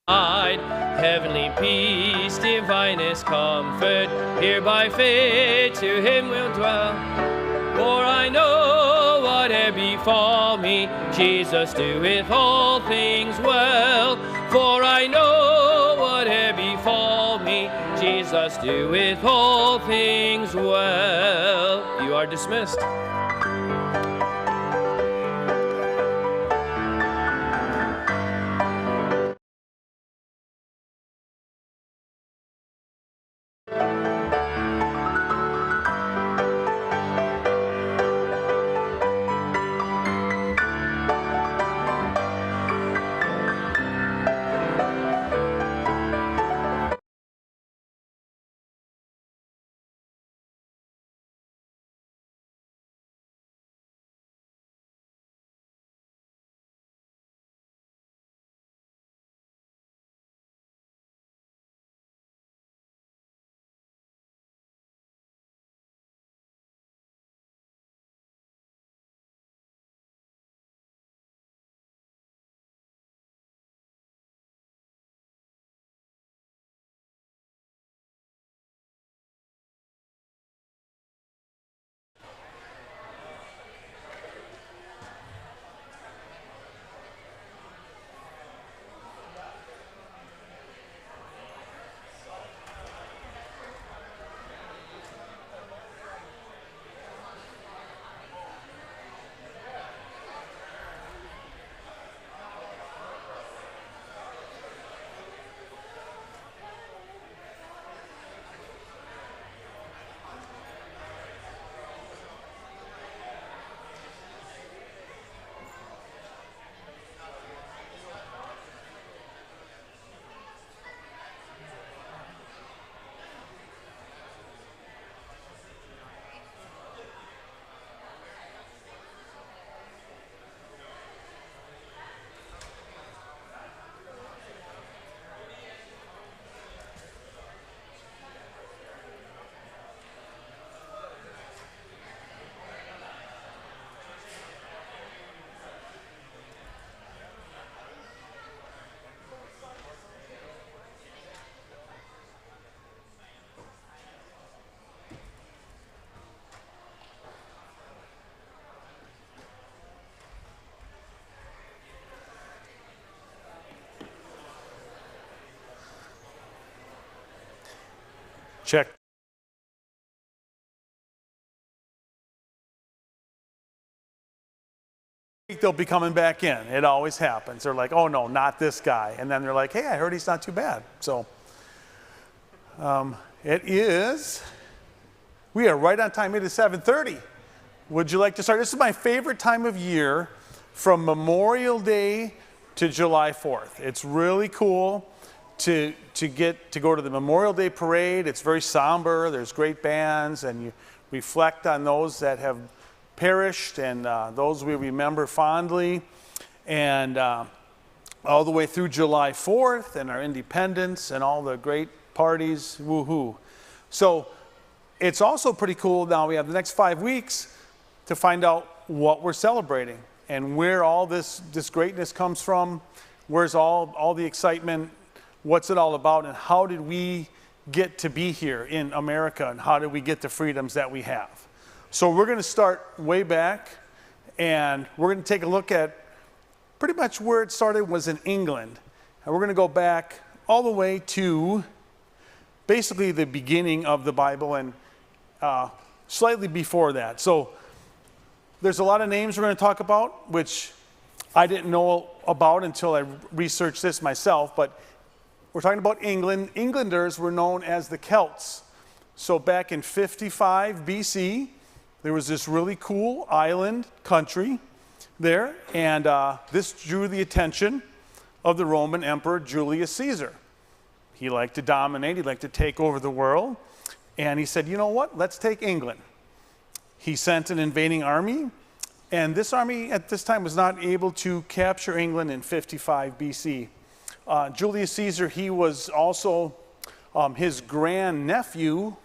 Heavenly peace, divinest comfort, here by faith to him will dwell. For I know whate'er befall me, Jesus doeth all things well. For I know whate'er befall me, Jesus doeth all things well. You are dismissed. Check. They'll be coming back in. It always happens. They're like, oh no, not this guy. And then they're like, hey, I heard he's not too bad. So we are right on time. It is 7:30. Would you like to start? This is my favorite time of year, from Memorial Day to July 4th. It's really cool to get to go to the Memorial Day parade. It's very somber. There's great bands, and you reflect on those that have perished and those we remember fondly, and all the way through July 4th and our independence and all the great parties. Woohoo. So it's also pretty cool. Now we have the next 5 weeks to find out what we're celebrating and where all this greatness comes from. Where's all the excitement? What's it all about? And how did we get to be here in America? And how did we get the freedoms that we have? So we're going to start way back, and we're going to take a look at pretty much where it started was in England. And we're going to go back all the way to basically the beginning of the Bible and slightly before that. So there's a lot of names we're going to talk about, which I didn't know about until I researched this myself, but we're talking about England. Englanders were known as the Celts. So back in 55 BC, there was this really cool island country there, and this drew the attention of the Roman Emperor Julius Caesar. He liked to dominate, he liked to take over the world, and he said, you know what, let's take England. He sent an invading army, and this army at this time was not able to capture England in 55 BC. Julius Caesar, he was also his grandnephew,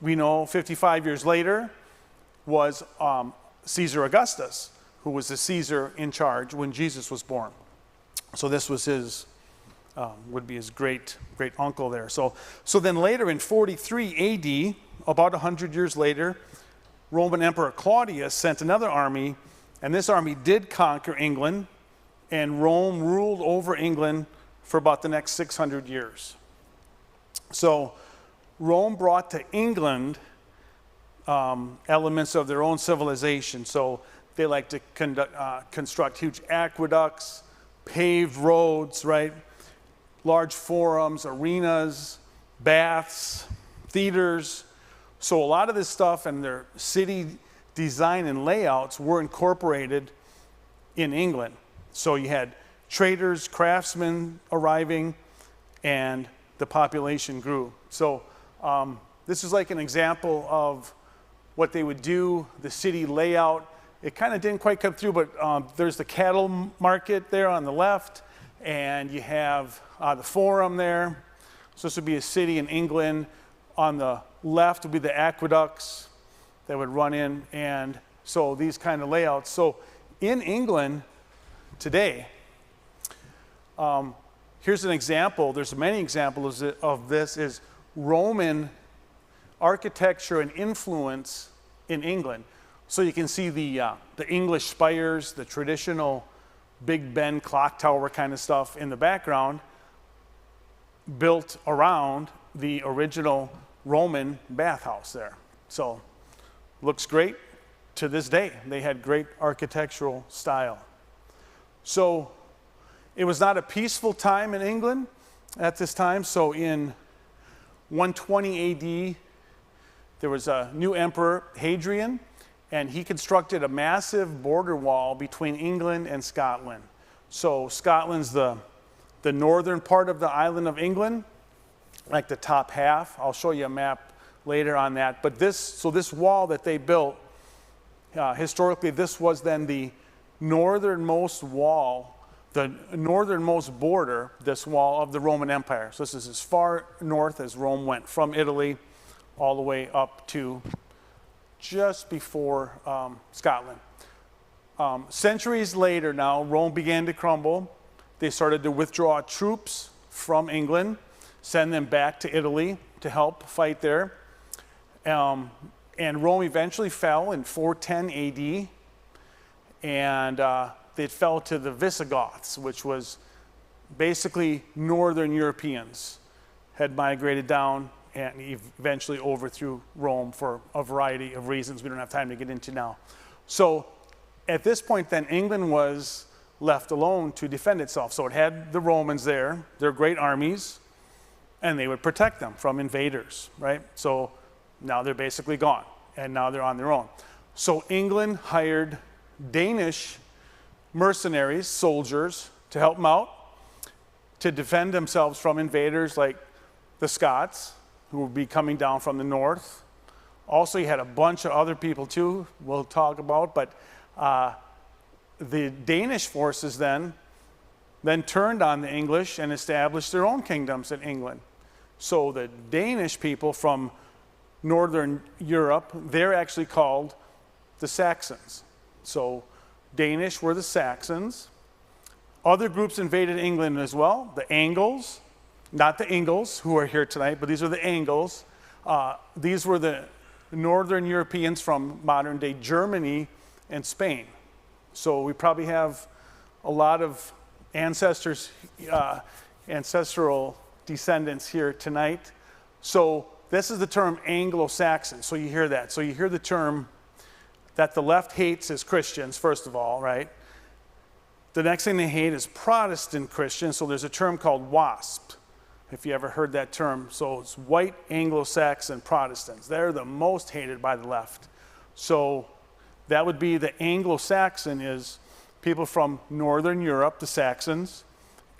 we know 55 years later, was Caesar Augustus, who was the Caesar in charge when Jesus was born. So this was his would be his great uncle there. So then later in 43 AD, about 100 years later, Roman Emperor Claudius sent another army, and this army did conquer England, and Rome ruled over England for about the next 600 years. So Rome brought to England elements of their own civilization. So they like to construct huge aqueducts, paved roads, right? Large forums, arenas, baths, theaters. So a lot of this stuff and their city design and layouts were incorporated in England. So you had traders, craftsmen arriving, and the population grew. So this is like an example of what they would do, the city layout. It kind of didn't quite come through, but there's the cattle market there on the left, and you have the forum there. So this would be a city in England. On the left would be the aqueducts that would run in, and so these kind of layouts. So in England today, here's an example. There's many examples of this, is Roman architecture and influence in England. So you can see the English spires, the traditional Big Ben clock tower kind of stuff in the background, built around the original Roman bathhouse there. So looks great to this day. They had great architectural style. So it was not a peaceful time in England at this time. So in 120 AD, there was a new emperor, Hadrian, and he constructed a massive border wall between England and Scotland. So Scotland's the northern part of the island of England, like the top half. I'll show you a map later on that. But this wall that they built, historically, this was then the northernmost wall, the northernmost border, this wall of the Roman Empire. So this is as far north as Rome went, from Italy all the way up to just before Scotland. Centuries later now, Rome began to crumble. They started to withdraw troops from England, send them back to Italy to help fight there. And Rome eventually fell in 410 AD, and it fell to the Visigoths, which was basically northern Europeans had migrated down and eventually overthrew Rome for a variety of reasons we don't have time to get into now. So at this point then, England was left alone to defend itself. So it had the Romans there, their great armies, and they would protect them from invaders, right? So now they're basically gone, and now they're on their own. So England hired Danish mercenaries, soldiers, to help them out, to defend themselves from invaders like the Scots, who would be coming down from the north. Also, you had a bunch of other people too, we'll talk about, but the Danish forces then turned on the English and established their own kingdoms in England. So the Danish people from northern Europe, they're actually called the Saxons. So Danish were the Saxons. Other groups invaded England as well, the Angles, not the Ingles who are here tonight, but these are the Angles. These were the northern Europeans from modern day Germany and Spain. So we probably have a lot of ancestors, ancestral descendants here tonight. So this is the term Anglo-Saxon. So you hear that. So you hear the term that the left hates as Christians, first of all, right? The next thing they hate is Protestant Christians. So there's a term called WASP, if you ever heard that term. So it's white Anglo-Saxon Protestants. They're the most hated by the left. So that would be the Anglo-Saxon is people from northern Europe, the Saxons,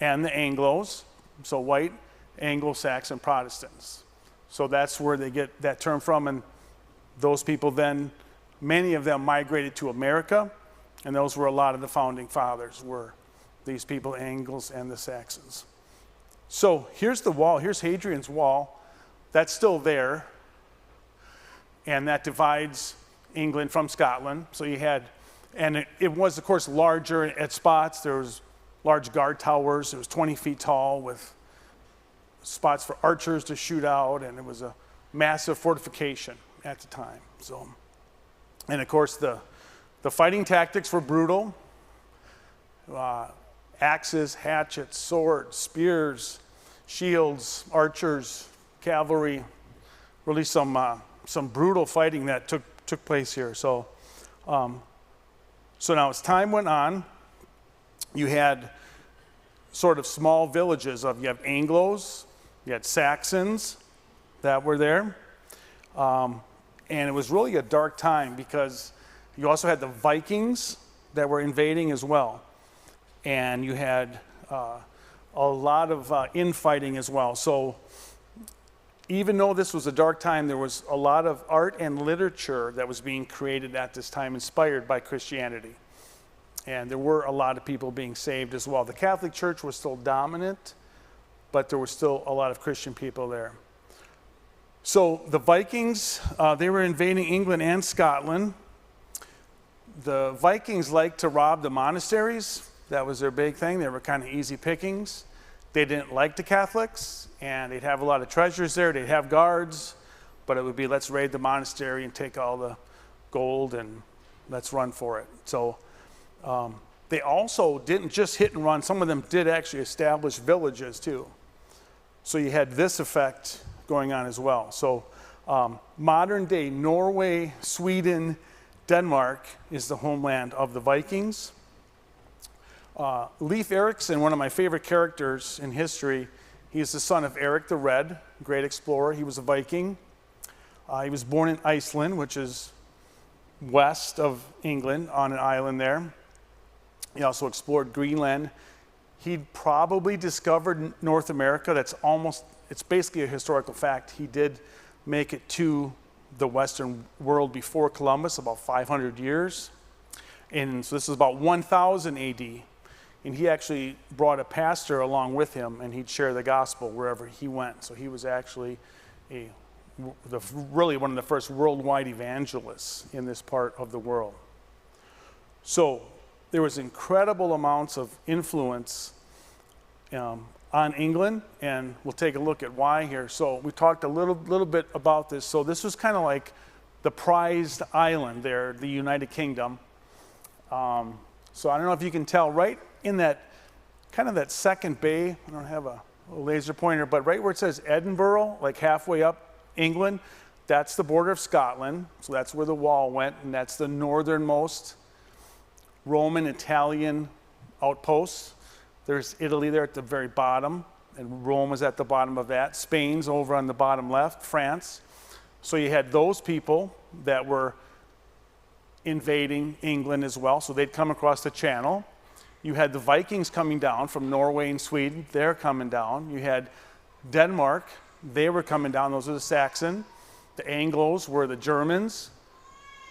and the Anglos, so white Anglo-Saxon Protestants. So that's where they get that term from, and those people then, many of them migrated to America, and those were a lot of the founding fathers, were these people, Angles and the Saxons. So here's the wall, here's Hadrian's wall, that's still there, and that divides England from Scotland. So you had, and it was of course larger at spots, there was large guard towers. It was 20 feet tall with spots for archers to shoot out, and it was a massive fortification at the time. So, and of course the fighting tactics were brutal. Axes, hatchets, swords, spears, shields, archers, cavalry, really some brutal fighting that took place here. So now as time went on, you had sort of small villages you have Anglos, you had Saxons that were there. And it was really a dark time because you also had the Vikings that were invading as well. And you had a lot of infighting as well. So even though this was a dark time, there was a lot of art and literature that was being created at this time, inspired by Christianity. And there were a lot of people being saved as well. The Catholic Church was still dominant, but there were still a lot of Christian people there. So the Vikings, they were invading England and Scotland. The Vikings liked to rob the monasteries. That was their big thing. They were kind of easy pickings. They didn't like the Catholics, and they'd have a lot of treasures there. They'd have guards, but it would be, let's raid the monastery and take all the gold and let's run for it. So they also didn't just hit and run. Some of them did actually establish villages too. So you had this effect going on as well. So modern day Norway, Sweden, Denmark is the homeland of the Vikings. Leif Erikson, one of my favorite characters in history, he's the son of Eric the Red, great explorer. He was a Viking. He was born in Iceland, which is west of England on an island there. He also explored Greenland. He probably discovered North America. It's basically a historical fact. He did make it to the Western world before Columbus, about 500 years. And so this is about 1000 AD. And he actually brought a pastor along with him, and he'd share the gospel wherever he went. So he was actually really one of the first worldwide evangelists in this part of the world. So there was incredible amounts of influence on England, and we'll take a look at why here. So we talked a little bit about this. So this was kind of like the prized island there, the United Kingdom. So I don't know if you can tell, right in that kind of that second bay, I don't have a laser pointer, but right where it says Edinburgh, like halfway up England, that's the border of Scotland. So that's where the wall went, and that's the northernmost Roman, Italian outposts. There's Italy there at the very bottom, and Rome is at the bottom of that. Spain's over on the bottom left, France. So you had those people that were invading England as well, so they'd come across the channel. You had the Vikings coming down from Norway and Sweden, they're coming down. You had Denmark, they were coming down, those are the Saxon. The Anglos were the Germans,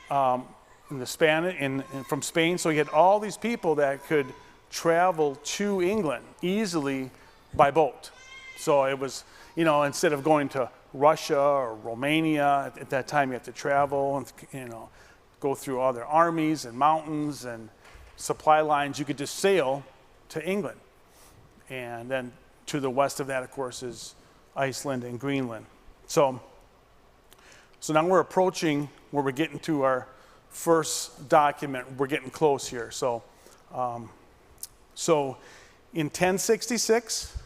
and the Spanish, and from Spain. So you had all these people that could travel to England easily by boat. So it was, instead of going to Russia or Romania, at that time you had to travel and, go through other armies and mountains and supply lines. You could just sail to England. And then to the west of that, of course, is Iceland and Greenland. So now we're approaching where we're getting to our first document. We're getting close here. So in 1066,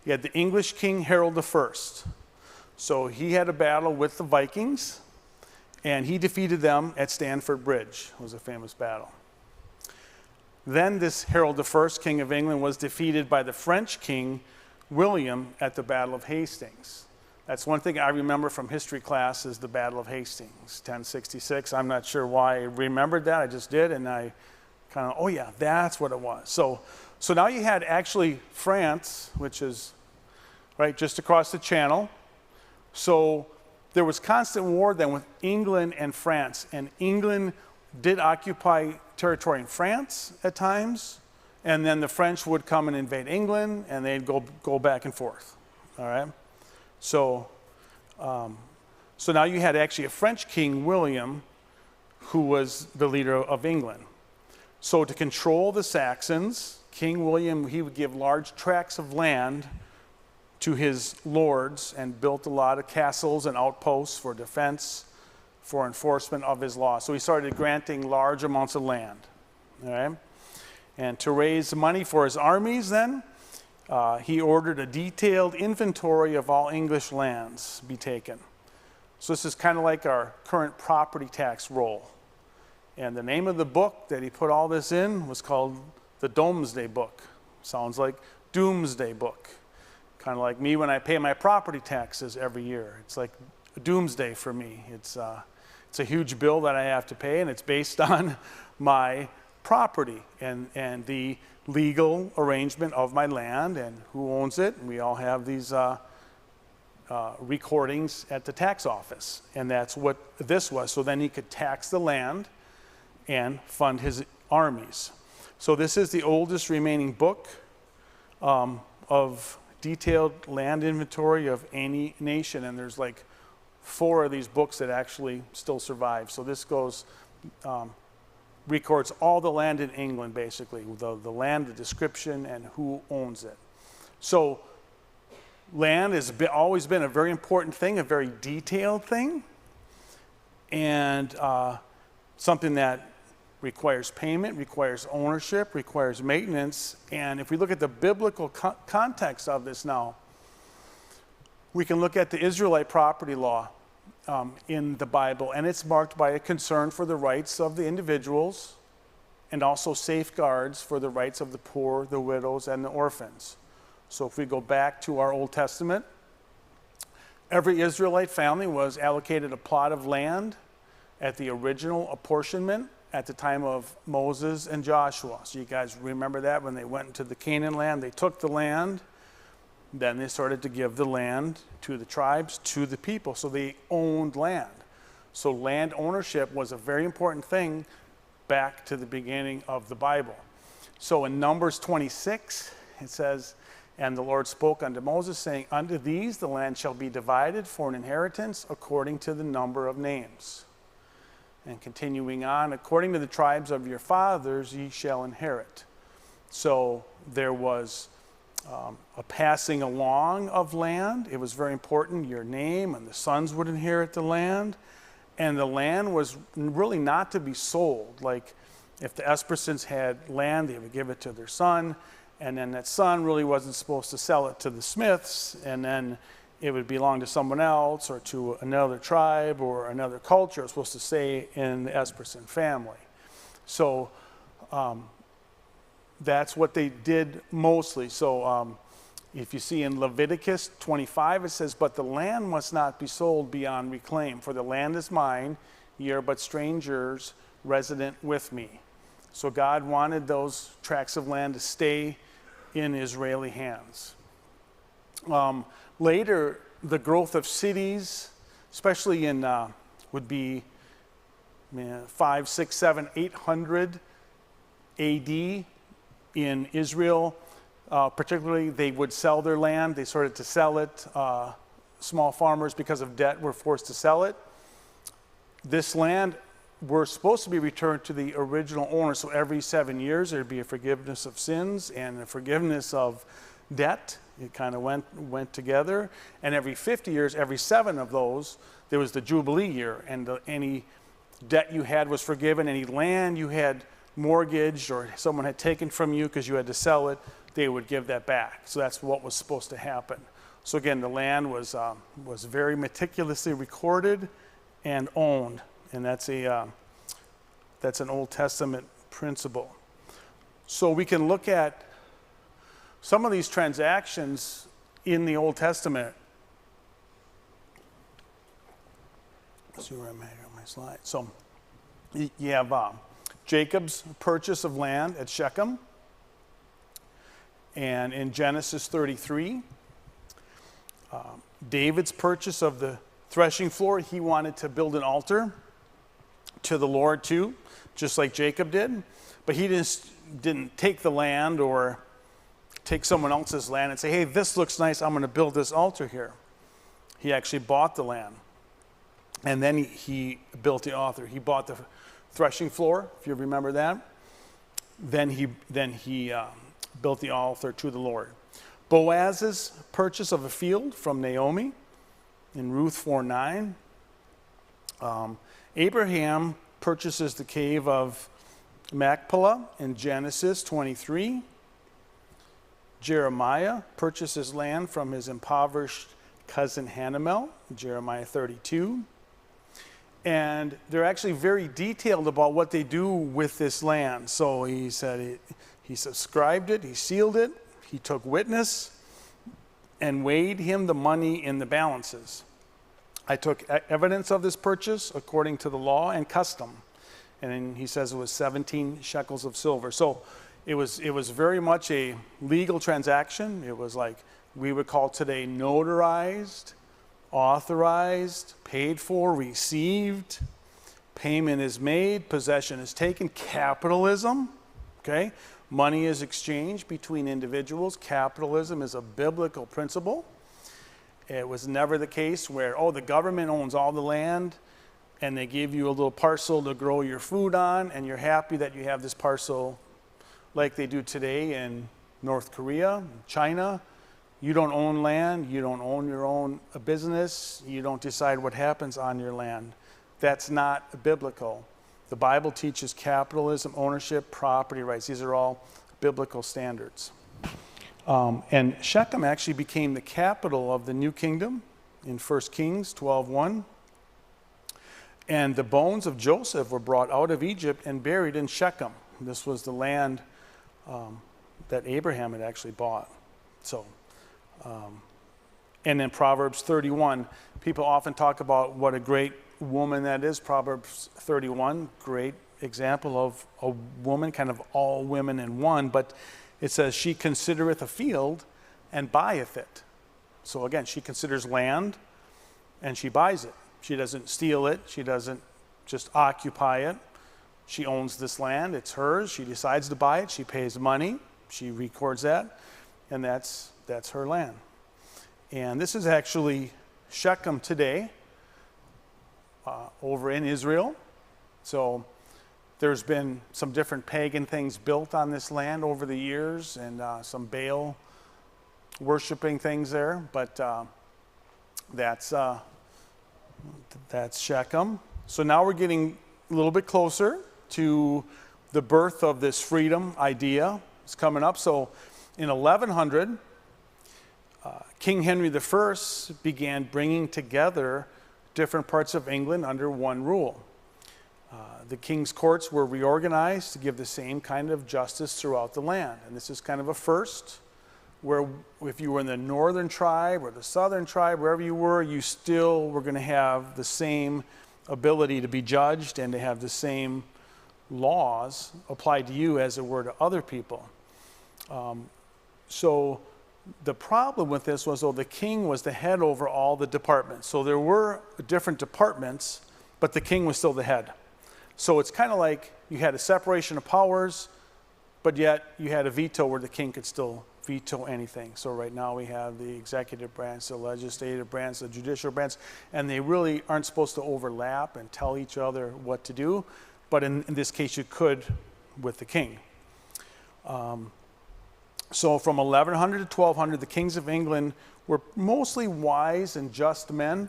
you had the English king Harold I. So he had a battle with the Vikings, and he defeated them at Stamford Bridge. It was a famous battle. Then this Harold I, King of England, was defeated by the French king William at the Battle of Hastings. That's one thing I remember from history class is the Battle of Hastings, 1066. I'm not sure why I remembered that. I just did, and I kind of, oh yeah, that's what it was. So now you had actually France, which is right just across the channel. So there was constant war then with England and France, and England did occupy territory in France at times, and then the French would come and invade England, and they'd go back and forth. All right. So now you had actually a French king, William, who was the leader of England. So to control the Saxons, King William, he would give large tracts of land to his lords and built a lot of castles and outposts for defense, for enforcement of his law. So he started granting large amounts of land. All right? And to raise money for his armies then, he ordered a detailed inventory of all English lands be taken. So this is kind of like our current property tax roll. And the name of the book that he put all this in was called the Domesday Book. Sounds like Doomsday Book. Kind of like me when I pay my property taxes every year. It's like a doomsday for me. It's a huge bill that I have to pay, and it's based on my property and the legal arrangement of my land and who owns it. And we all have these recordings at the tax office, and that's what this was. So then he could tax the land and fund his armies. So this is the oldest remaining book of detailed land inventory of any nation, and there's like 4 of these books that actually still survive. So this goes, records all the land in England, basically, the land, the description, and who owns it. So land has always been a very important thing, a very detailed thing, and something that requires payment, requires ownership, requires maintenance. And if we look at the biblical context of this now, we can look at the Israelite property law in the Bible, and it's marked by a concern for the rights of the individuals and also safeguards for the rights of the poor, the widows, and the orphans. So if we go back to our Old Testament, every Israelite family was allocated a plot of land at the original apportionment at the time of Moses and Joshua. So you guys remember that when they went into the Canaan land, they took the land, then they started to give the land to the tribes, to the people. So they owned land. So land ownership was a very important thing back to the beginning of the Bible. So in Numbers 26, it says, "And the Lord spoke unto Moses, saying, Unto these the land shall be divided for an inheritance according to the number of names." And continuing on, "According to the tribes of your fathers ye shall inherit." So there was a passing along of land. It was very important, your name, and the sons would inherit the land. And the land was really not to be sold. Like if the Espersons had land, they would give it to their son, and then that son really wasn't supposed to sell it to the Smiths, and then it would belong to someone else or to another tribe or another culture. It was supposed to stay in the Esperson family. So that's what they did mostly. So if you see in Leviticus 25, it says, "But the land must not be sold beyond reclaim, for the land is mine, ye are but strangers resident with me." So God wanted those tracts of land to stay in Israeli hands. Later, the growth of cities, especially in, would be 5, 6, 7, 800 AD in Israel. Particularly, they would sell their land. They started to sell it. Small farmers, because of debt, were forced to sell it. This land were supposed to be returned to the original owner. So every 7 years, there'd be a forgiveness of sins and a forgiveness of debt. It kind of went together. And every 50 years, every 7 of those, there was the Jubilee year. And any debt you had was forgiven. Any land you had mortgaged or someone had taken from you because you had to sell it, they would give that back. So that's what was supposed to happen. So again, the land was very meticulously recorded and owned. And that's an Old Testament principle. So we can look at some of these transactions in the Old Testament. Let's see where I'm at on my slide. So you have Jacob's purchase of land at Shechem. And in Genesis 33, David's purchase of the threshing floor. He wanted to build an altar to the Lord too, just like Jacob did. But he didn't take the land or take someone else's land and say, "Hey, this looks nice, I'm going to build this altar here." He actually bought the land. And then he built the altar. He bought the threshing floor, if you remember that. Then he built the altar to the Lord. Boaz's purchase of a field from Naomi in Ruth 4:9. Abraham purchases the cave of Machpelah in Genesis 23. Jeremiah purchases land from his impoverished cousin Hanamel in Jeremiah 32. And they're actually very detailed about what they do with this land. So he said he subscribed it, he sealed it, he took witness, and weighed him the money in the balances. I took evidence of this purchase according to the law and custom. And then he says it was 17 shekels of silver. So it was very much a legal transaction. It was like we would call today notarized, authorized, paid for, received. Payment is made, possession is taken. Capitalism, okay? Money is exchanged between individuals. Capitalism is a biblical principle. It was never the case where, the government owns all the land and they give you a little parcel to grow your food on, and you're happy that you have this parcel like they do today in North Korea, China. You don't own land, you don't own your own business, you don't decide what happens on your land. That's not biblical. The Bible teaches capitalism, ownership, property rights. These are all biblical standards. And Shechem actually became the capital of the new kingdom in 1 Kings 12:1. And the bones of Joseph were brought out of Egypt and buried in Shechem. This was the land that Abraham had actually bought. So, and then Proverbs 31. People often talk about what a great woman that is. Proverbs 31, great example of a woman, kind of all women in one. But it says, she considereth a field and buyeth it. So again, she considers land and she buys it. She doesn't steal it. She doesn't just occupy it. She owns this land. It's hers. She decides to buy it. She pays money. She records that. And that's her land. And this is actually Shechem today over in Israel. So there's been some different pagan things built on this land over the years, and some Baal worshiping things there. But that's Shechem. So now we're getting a little bit closer to the birth of this freedom idea. It's coming up. So in 1100, King Henry I began bringing together different parts of England under one rule. The king's courts were reorganized to give the same kind of justice throughout the land. And this is kind of a first, where if you were in the northern tribe or the southern tribe, wherever you were, you still were going to have the same ability to be judged and to have the same laws applied to you as it were to other people. So the problem with this was, the king was the head over all the departments. So there were different departments, but the king was still the head. So it's kind of like you had a separation of powers, but yet you had a veto where the king could still veto anything. So right now we have the executive branch, the legislative branch, the judicial branch, and they really aren't supposed to overlap and tell each other what to do. But in this case, you could with the king. So from 1100 to 1200, the kings of England were mostly wise and just men.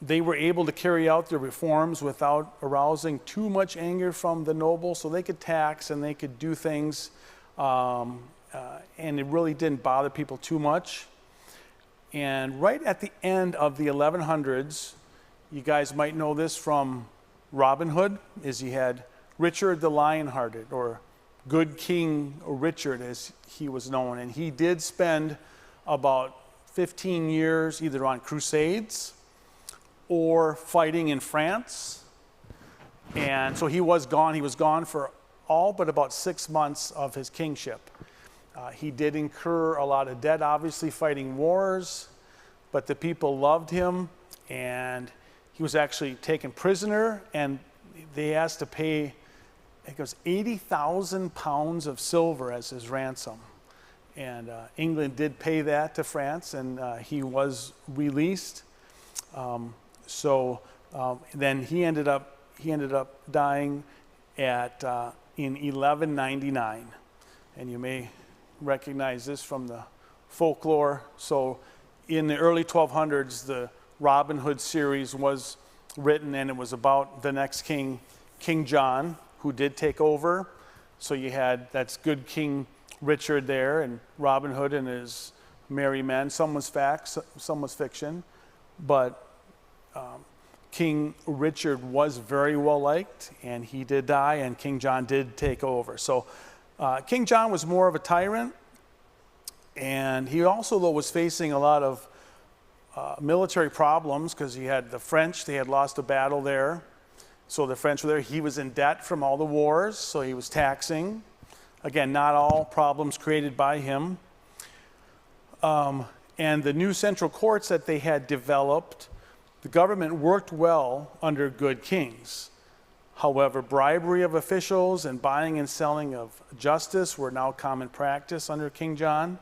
They were able to carry out their reforms without arousing too much anger from the nobles, so they could tax and they could do things, and it really didn't bother people too much. And right at the end of the 1100s, you guys might know this from Robin Hood, is he had Richard the Lionhearted, or Good King Richard as he was known, and he did spend about 15 years either on crusades or fighting in France. And so he was gone for all but about 6 months of his kingship. He did incur a lot of debt, obviously fighting wars, but the people loved him, and he was actually taken prisoner, and they asked to pay, I think it was 80,000 pounds of silver as his ransom. And England did pay that to France, and he was released. Then he ended up dying in 1199, and you may recognize this from the folklore. So in the early 1200s, the Robin Hood series was written, and it was about the next king, King John, who did take over. So you had, that's good King Richard there, and Robin Hood and his merry men. Some was fact, some was fiction. But King Richard was very well liked, and he did die, and King John did take over. So King John was more of a tyrant, and he also, though, was facing a lot of military problems because he had the French. They had lost a battle there. So the French were there. He was in debt from all the wars, so he was taxing. Again, not all problems created by him. And the new central courts that they had developed, the government worked well under good kings. However, bribery of officials and buying and selling of justice were now common practice under King John.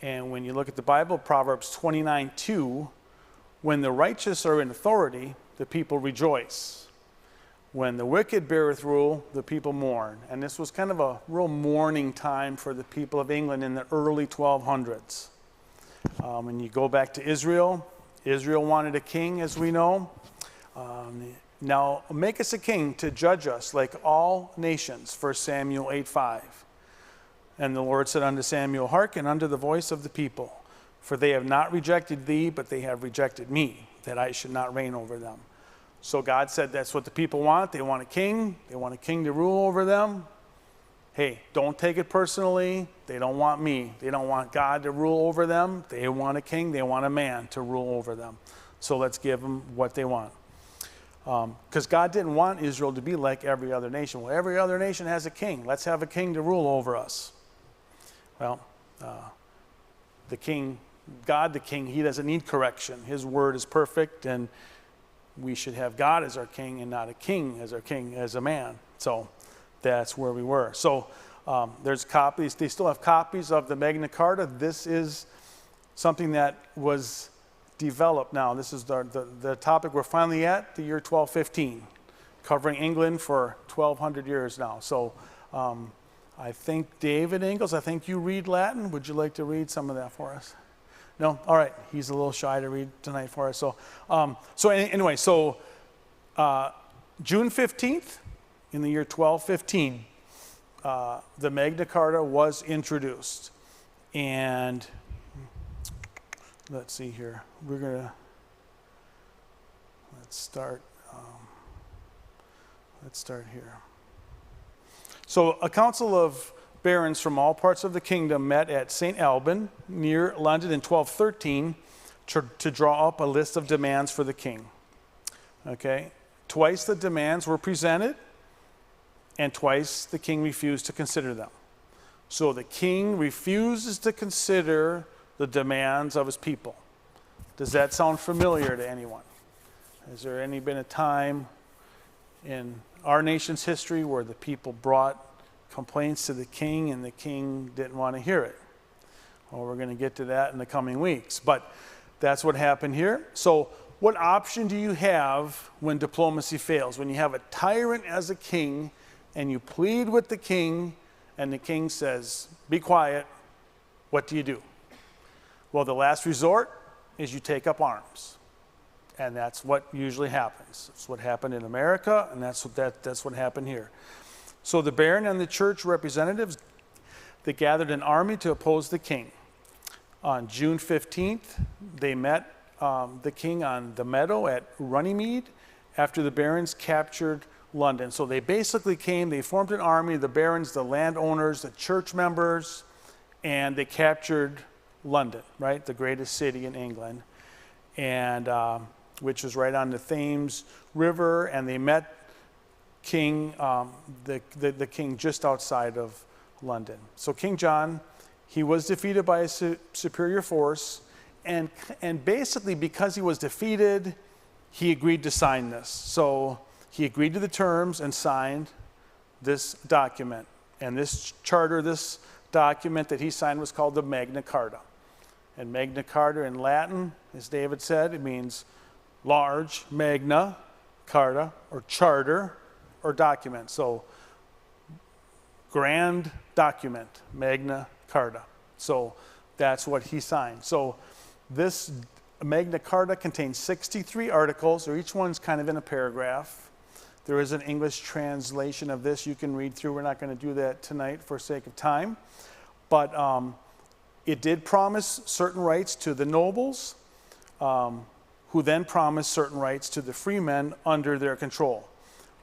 And when you look at the Bible, Proverbs 29:2, when the righteous are in authority, the people rejoice. When the wicked beareth rule, the people mourn. And this was kind of a real mourning time for the people of England in the early 1200s. When you go back to Israel, Israel wanted a king, as we know. Now make us a king to judge us like all nations, 1 Samuel 8:5. And the Lord said unto Samuel, hearken unto the voice of the people, for they have not rejected thee, but they have rejected me, that I should not reign over them. So God said that's what the people want. They want a king. They want a king to rule over them. Hey, don't take it personally. They don't want me. They don't want God to rule over them. They want a king. They want a man to rule over them. So let's give them what they want. Because God didn't want Israel to be like every other nation. Well, every other nation has a king. Let's have a king to rule over us. Well, the king, God the king, he doesn't need correction. His word is perfect, and we should have God as our king and not a king as our king, as a man. So that's where we were. So there's copies. They still have copies of the Magna Carta. This is something that was developed now. This is the topic we're finally at, the year 1215, covering England for 1,200 years now. So I think David Ingalls, I think you read Latin. Would you like to read some of that for us? No? All right. He's a little shy to read tonight for us. So, anyway, June 15th, in the year 1215, the Magna Carta was introduced. And let's see here. Let's start here. So a council of barons from all parts of the kingdom met at St. Alban near London in 1213 to draw up a list of demands for the king. Okay? Twice the demands were presented, and twice the king refused to consider them. So the king refuses to consider the demands of his people. Does that sound familiar to anyone? Has there been a time in our nation's history where the people brought complaints to the king and the king didn't want to hear it? Well, we're going to get to that in the coming weeks. But that's what happened here. So what option do you have when diplomacy fails? When you have a tyrant as a king and you plead with the king and the king says, be quiet, what do you do? Well, the last resort is you take up arms. And that's what usually happens. That's what happened in America, and that's what happened here. So the baron and the church representatives, they gathered an army to oppose the king. On June 15th, they met the king on the meadow at Runnymede after the barons captured London. So they basically came, they formed an army, the barons, the landowners, the church members, and they captured London, right? The greatest city in England. And which was right on the Thames River, and they met the king just outside of London. So King John, he was defeated by a superior force, and basically because he was defeated, he agreed to sign this. So he agreed to the terms and signed this document. And this charter, this document that he signed was called the Magna Carta. And Magna Carta in Latin, as David said, it means large, Magna Carta, or charter, or document. So grand document, Magna Carta. So that's what he signed. So this Magna Carta contains 63 articles, or each one's kind of in a paragraph. There is an English translation of this you can read through. We're not going to do that tonight for sake of time. But it did promise certain rights to the nobles, who then promised certain rights to the freemen under their control.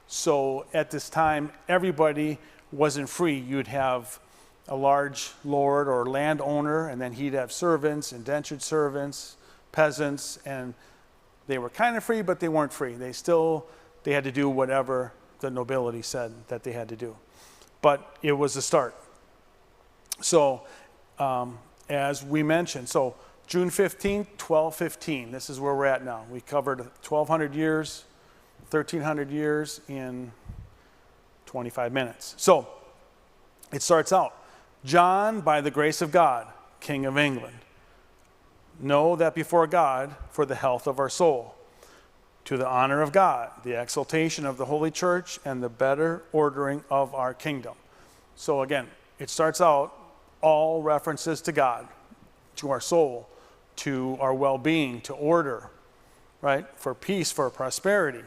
So at this time, everybody wasn't free. You'd have a large lord or landowner, and then he'd have servants, indentured servants, peasants, and they were kind of free, but they weren't free. They had to do whatever the nobility said that they had to do. But it was a start. So as we mentioned, so June 15th, 1215, this is where we're at now. We covered 1,200 years, 1,300 years in 25 minutes. So it starts out, John, by the grace of God, King of England, know that before God, for the health of our soul, to the honor of God, the exaltation of the Holy Church, and the better ordering of our kingdom. So again, it starts out all references to God, to our soul, to our well-being, to order, right? For peace, for prosperity.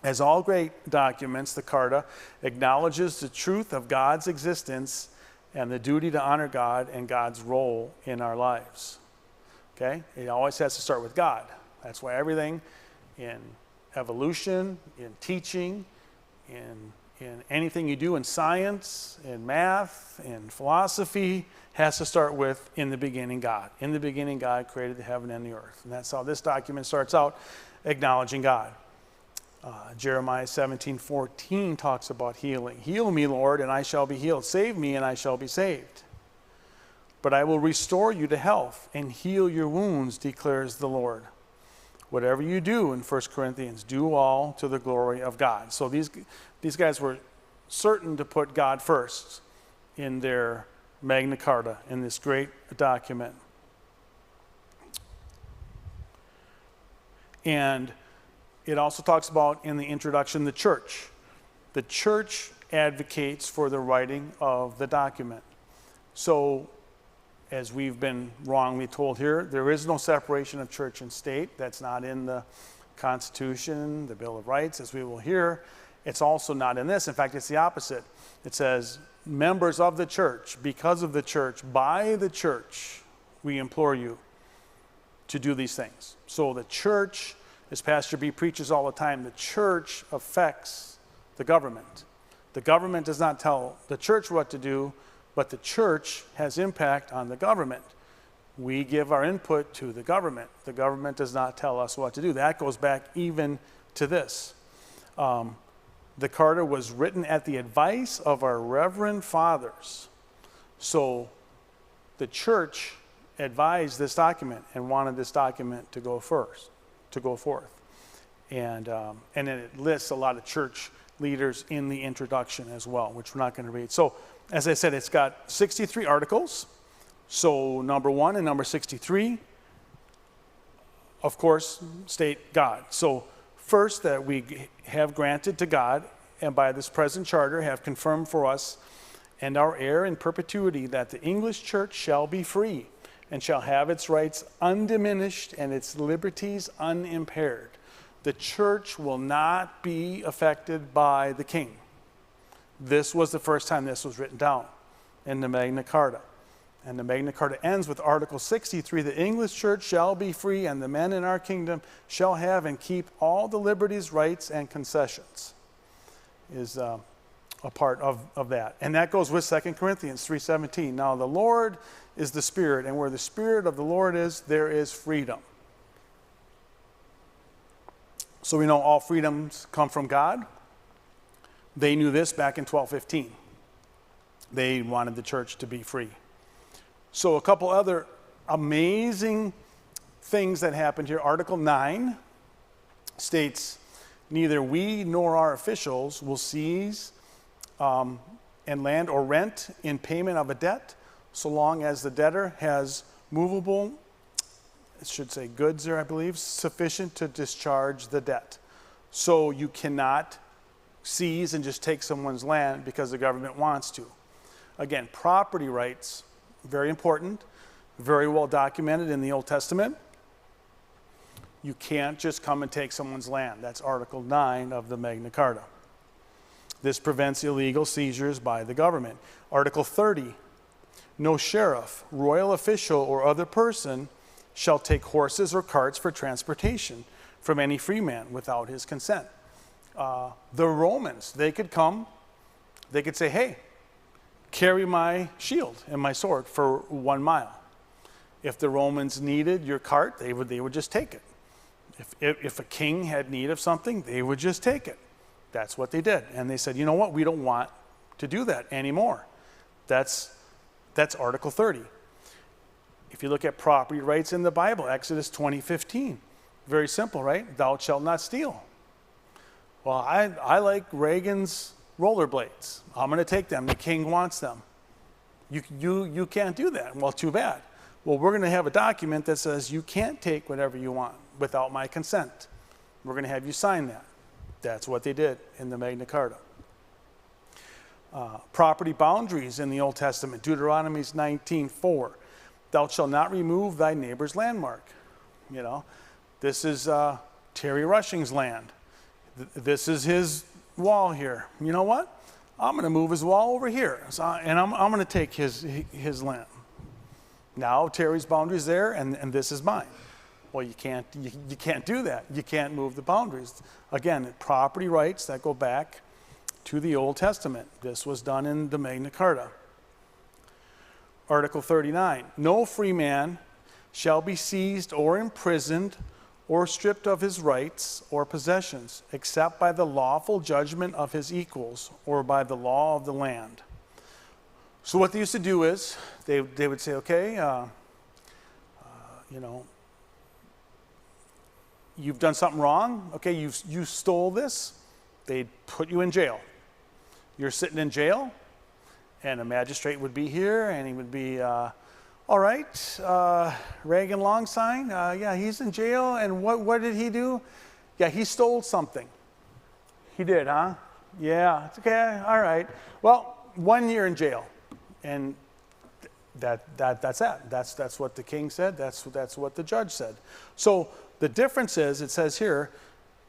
As all great documents, the Carta acknowledges the truth of God's existence and the duty to honor God and God's role in our lives. Okay? It always has to start with God. That's why everything in evolution, in teaching, in anything you do in science, in math, in philosophy, has to start with, in the beginning, God. In the beginning, God created the heaven and the earth. And that's how this document starts out, acknowledging God. Jeremiah 17:14 talks about healing. Heal me, Lord, and I shall be healed. Save me, and I shall be saved. But I will restore you to health and heal your wounds, declares the Lord. Whatever you do in 1 Corinthians, do all to the glory of God. So these guys were certain to put God first in their Magna Carta, in this great document. And it also talks about, in the introduction, the church. The church advocates for the writing of the document. So, as we've been wrongly told here, there is no separation of church and state. That's not in the Constitution, the Bill of Rights, as we will hear. It's also not in this. In fact, it's the opposite. It says, members of the church, because of the church, by the church, we implore you to do these things. So the church, as Pastor B preaches all the time, the church affects the government. The government does not tell the church what to do, but the church has impact on the government. We give our input to the government. The government does not tell us what to do. That goes back even to this. The Carta was written at the advice of our reverend fathers. So the church advised this document and wanted this document to go forth. And then it lists a lot of church leaders in the introduction as well, which we're not going to read. So, as I said, it's got 63 articles. So number 1 and number 63, of course, state God. So first, that we have granted to God, and by this present charter have confirmed for us and our heir in perpetuity, that the English church shall be free and shall have its rights undiminished and its liberties unimpaired. The church will not be affected by the king. This was the first time this was written down in the Magna Carta. And the Magna Carta ends with Article 63, the English church shall be free, and the men in our kingdom shall have and keep all the liberties, rights, and concessions, is a part of that. And that goes with 2 Corinthians 3:17. Now the Lord is the Spirit, and where the Spirit of the Lord is, there is freedom. So we know all freedoms come from God. They knew this back in 1215. They wanted the church to be free. So a couple other amazing things that happened here. Article 9 states, neither we nor our officials will seize and land or rent in payment of a debt, so long as the debtor has movable, it should say goods there, I believe, sufficient to discharge the debt. So you cannot seize and just take someone's land because the government wants to. Again, property rights, very important, very well documented in the Old Testament. You can't just come and take someone's land. That's Article 9 of the Magna Carta. This prevents illegal seizures by the government. Article 30, no sheriff, royal official, or other person shall take horses or carts for transportation from any free man without his consent. The Romans, they could come, they could say, hey, carry my shield and my sword for 1 mile. If the Romans needed your cart, they would just take it. If a king had need of something, they would just take it. That's what they did. And they said, you know what, we don't want to do that anymore. That's Article 30. If you look at property rights in the Bible, Exodus 20:15, very simple, right? Thou shalt not steal. Well, I like Reagan's rollerblades. I'm going to take them. The king wants them. You can't do that. Well, too bad. Well, we're going to have a document that says you can't take whatever you want without my consent. We're going to have you sign that. That's what they did in the Magna Carta. Property boundaries in the Old Testament, Deuteronomy 19:4. Thou shalt not remove thy neighbor's landmark. You know, this is Terry Rushing's land. This is his wall here. You know what? I'm going to move his wall over here, and I'm going to take his land. Now Terry's boundary's there, and this is mine. Well, you can't do that. You can't move the boundaries. Again, property rights that go back to the Old Testament. This was done in the Magna Carta. Article 39, no free man shall be seized or imprisoned or stripped of his rights or possessions, except by the lawful judgment of his equals or by the law of the land. So what they used to do is, they would say, okay, you know, you've done something wrong. Okay, you stole this. They'd put you in jail. You're sitting in jail, and a magistrate would be here, and he would be, all right, Reagan Longsign, yeah, he's in jail, and what did he do? Yeah, he stole something. He did, huh? Yeah, it's okay, all right. Well, 1 year in jail, and that's that. That's what the king said. That's what the judge said. So the difference is, it says here,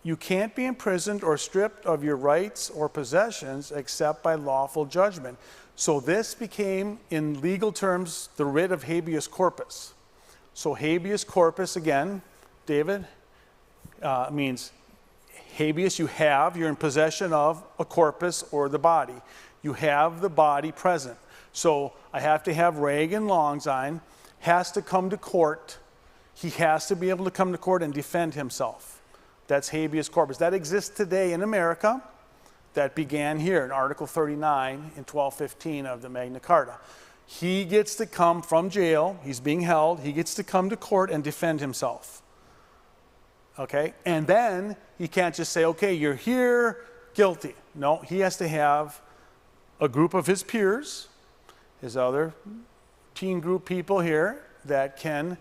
you can't be imprisoned or stripped of your rights or possessions except by lawful judgment. So this became, in legal terms, the writ of habeas corpus. So habeas corpus, again, David, means habeas, you're in possession of a corpus or the body. You have the body present. So I have to have Reagan Longsign, has to come to court. He has to be able to come to court and defend himself. That's habeas corpus. That exists today in America. That began here in Article 39 in 1215 of the Magna Carta. He gets to come from jail. He's being held. He gets to come to court and defend himself. Okay? And then he can't just say, okay, you're here, guilty. No, he has to have a group of his peers, his other teen group people here that can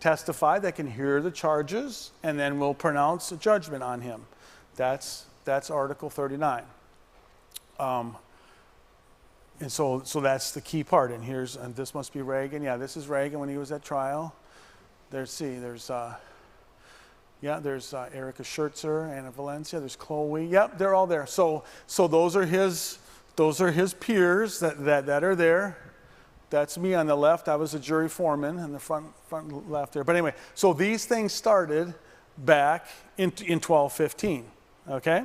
testify, that can hear the charges, and then will pronounce a judgment on him. That's Article 39. And so that's the key part. And this must be Reagan. Yeah, this is Reagan when he was at trial. There's Erica Schertzer, Anna Valencia, there's Chloe. Yep, they're all there. So those are his peers that are there. That's me on the left. I was a jury foreman in the front left there. But anyway, so these things started back in 1215, okay?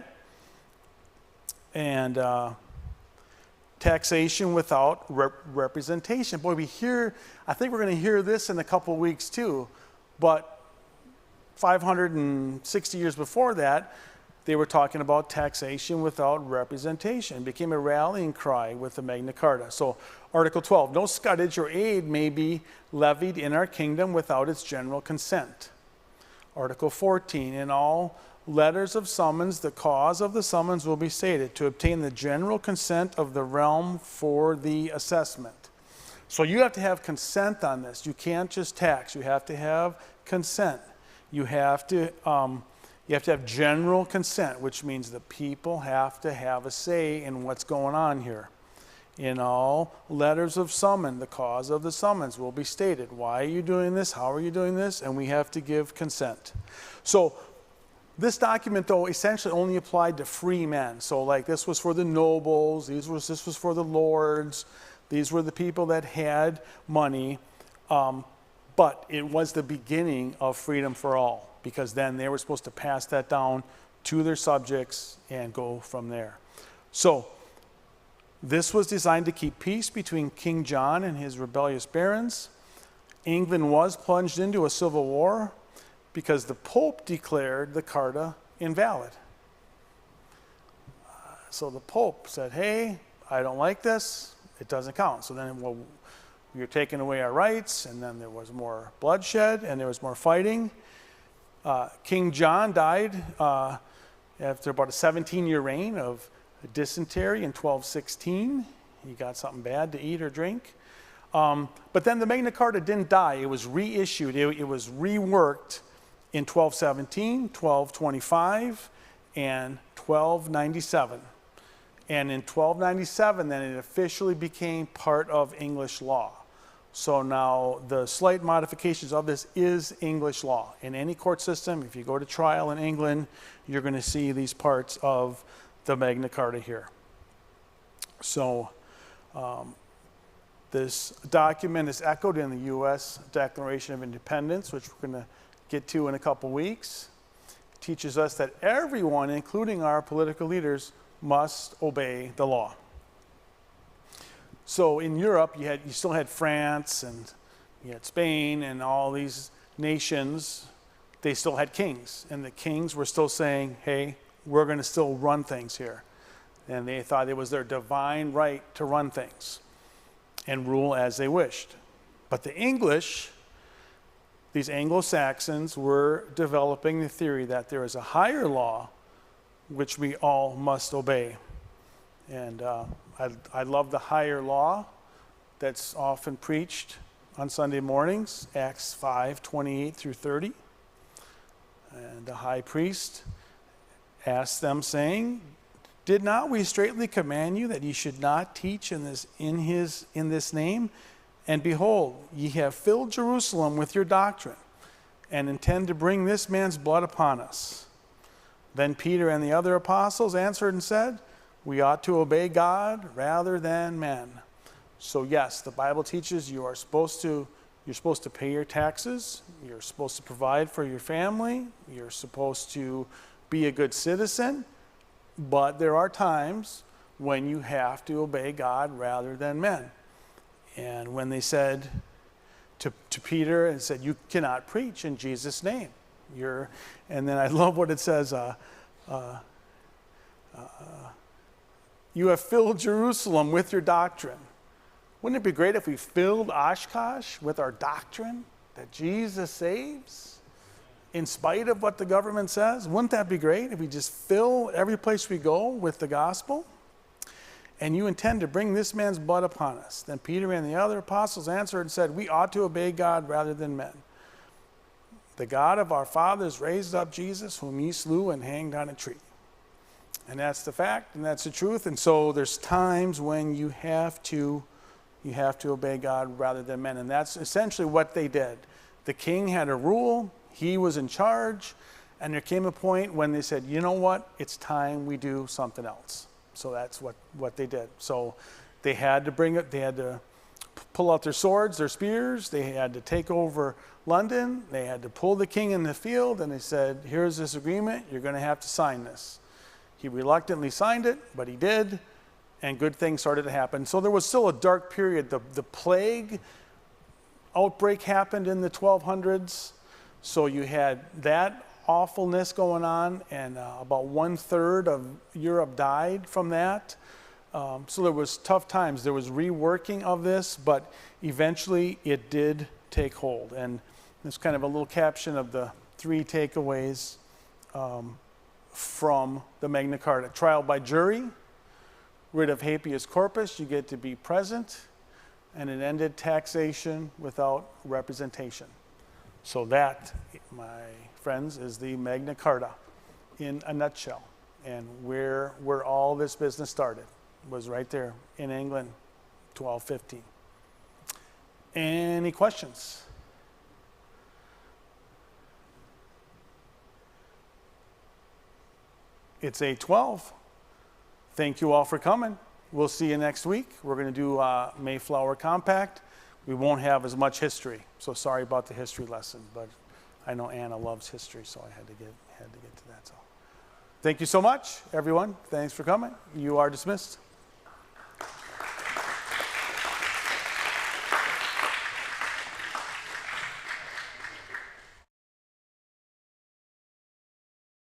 And taxation without representation. Boy, I think we're going to hear this in a couple weeks too, but 560 years before that, they were talking about taxation without representation. It became a rallying cry with the Magna Carta. So Article 12, no scutage or aid may be levied in our kingdom without its general consent. Article 14, in all letters of summons, the cause of the summons will be stated to obtain the general consent of the realm for the assessment. So you have to have consent on this. You can't just tax. You have to have consent. You have to You have to have general consent, which means the people have to have a say in what's going on here. In all letters of summons, the cause of the summons will be stated. Why are you doing this? How are you doing this? And we have to give consent. So this document, though, essentially only applied to free men. So like this was for the nobles, this was for the lords, these were the people that had money, but it was the beginning of freedom for all, because then they were supposed to pass that down to their subjects and go from there. So this was designed to keep peace between King John and his rebellious barons. England was plunged into a civil war because the Pope declared the Carta invalid. So the Pope said, hey, I don't like this, it doesn't count. So then, well, you're taking away our rights, and then there was more bloodshed, and there was more fighting. King John died after about a 17-year reign of dysentery in 1216. He got something bad to eat or drink. But then the Magna Carta didn't die. It was reissued. It was reworked in 1217, 1225, and 1297. And in 1297, then it officially became part of English law. So now the slight modifications of this is English law. In any court system, if you go to trial in England, you're going to see these parts of the Magna Carta here. So this document is echoed in the U.S. Declaration of Independence, which we're going to get to in a couple weeks. It teaches us that everyone, including our political leaders, must obey the law. So in Europe, you still had France, and you had Spain, and all these nations. They still had kings, and the kings were still saying, hey, we're going to still run things here. And they thought it was their divine right to run things and rule as they wished. But the English, these Anglo-Saxons, were developing the theory that there is a higher law which we all must obey. And I love the higher law that's often preached on Sunday mornings, Acts 5:28 through 30. And the high priest asked them, saying, did not we straitly command you that ye should not teach in this name? And behold, ye have filled Jerusalem with your doctrine, and intend to bring this man's blood upon us. Then Peter and the other apostles answered and said, we ought to obey God rather than men. So yes, the Bible teaches you're supposed to pay your taxes, you're supposed to provide for your family, you're supposed to be a good citizen, but there are times when you have to obey God rather than men. And when they said to Peter and said, you cannot preach in Jesus' name. And then I love what it says, you have filled Jerusalem with your doctrine. Wouldn't it be great if we filled Oshkosh with our doctrine that Jesus saves in spite of what the government says? Wouldn't that be great if we just fill every place we go with the gospel? And you intend to bring this man's blood upon us. Then Peter and the other apostles answered and said, we ought to obey God rather than men. The God of our fathers raised up Jesus, whom ye slew and hanged on a tree. And that's the fact, and that's the truth. And so there's times when you have to obey God rather than men. And that's essentially what they did. The king had a rule, he was in charge, and there came a point when they said, you know what, it's time we do something else. So that's what they did. So they had to pull out their swords, their spears, they had to take over London, they had to pull the king in the field, and they said, here's this agreement, you're going to have to sign this. He reluctantly signed it, but he did, and good things started to happen. So there was still a dark period. The plague outbreak happened in the 1200s, so you had that awfulness going on, and about 1/3 of Europe died from that. So there was tough times. There was reworking of this, but eventually it did take hold. And there's kind of a little caption of the 3 takeaways from the Magna Carta. Trial by jury, writ of habeas corpus, you get to be present, and it ended taxation without representation. So that, my friends, is the Magna Carta. in a nutshell. And where all this business started was right there in England, 1215. Any questions? It's 8:12. Thank you all for coming. We'll see you next week. We're going to do Mayflower Compact. We won't have as much history, so sorry about the history lesson, but I know Anna loves history, so I had to get to that. So, thank you so much, everyone. Thanks for coming. You are dismissed.